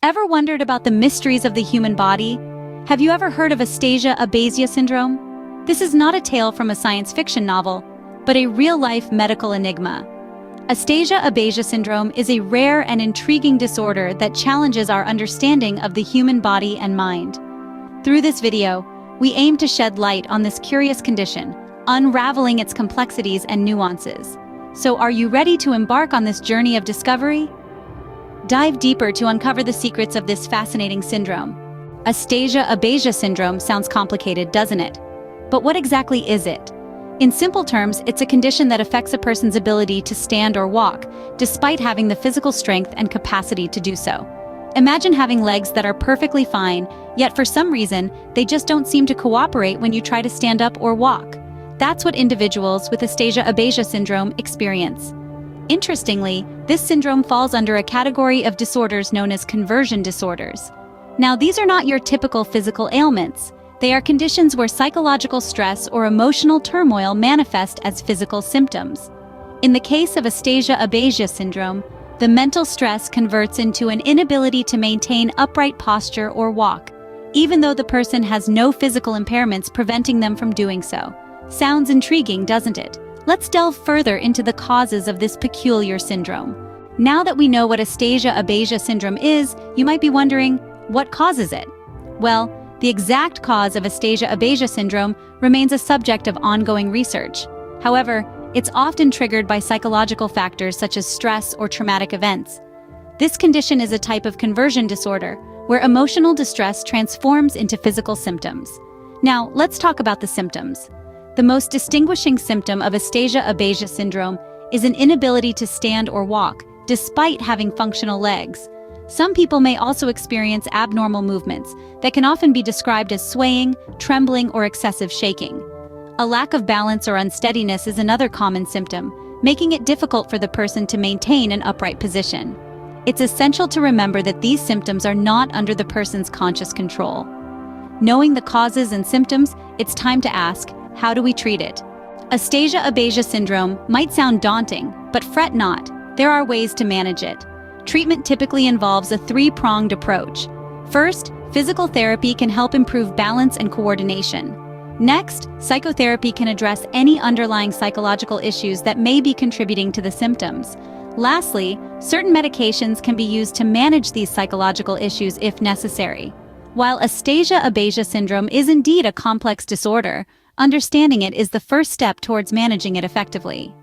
Ever wondered about the mysteries of the human body? Have you ever heard of Astasia-Abasia Syndrome? This is not a tale from a science fiction novel, but a real-life medical enigma. Astasia-Abasia Syndrome is a rare and intriguing disorder that challenges our understanding of the human body and mind. Through this video, we aim to shed light on this curious condition, unraveling its complexities and nuances. So are you ready to embark on this journey of discovery? Dive deeper to uncover the secrets of this fascinating syndrome. Astasia-Abasia Syndrome sounds complicated, doesn't it? But what exactly is it? In simple terms, it's a condition that affects a person's ability to stand or walk, despite having the physical strength and capacity to do so. Imagine having legs that are perfectly fine, yet for some reason, they just don't seem to cooperate when you try to stand up or walk. That's what individuals with Astasia-Abasia Syndrome experience. Interestingly, this syndrome falls under a category of disorders known as conversion disorders. Now, these are not your typical physical ailments. They are conditions where psychological stress or emotional turmoil manifest as physical symptoms. In the case of Astasia-Abasia Syndrome, the mental stress converts into an inability to maintain upright posture or walk, even though the person has no physical impairments preventing them from doing so. Sounds intriguing, doesn't it? Let's delve further into the causes of this peculiar syndrome. Now that we know what Astasia-Abasia Syndrome is, you might be wondering, what causes it? Well, the exact cause of Astasia-Abasia Syndrome remains a subject of ongoing research. However, it's often triggered by psychological factors such as stress or traumatic events. This condition is a type of conversion disorder where emotional distress transforms into physical symptoms. Now, let's talk about the symptoms. The most distinguishing symptom of Astasia-Abasia Syndrome is an inability to stand or walk, despite having functional legs. Some people may also experience abnormal movements that can often be described as swaying, trembling, or excessive shaking. A lack of balance or unsteadiness is another common symptom, making it difficult for the person to maintain an upright position. It's essential to remember that these symptoms are not under the person's conscious control. Knowing the causes and symptoms, it's time to ask, how do we treat it? Astasia-Abasia Syndrome might sound daunting, but fret not. There are ways to manage it. Treatment typically involves a three-pronged approach. First, physical therapy can help improve balance and coordination. Next, psychotherapy can address any underlying psychological issues that may be contributing to the symptoms. Lastly, certain medications can be used to manage these psychological issues if necessary. While Astasia-Abasia Syndrome is indeed a complex disorder, understanding it is the first step towards managing it effectively.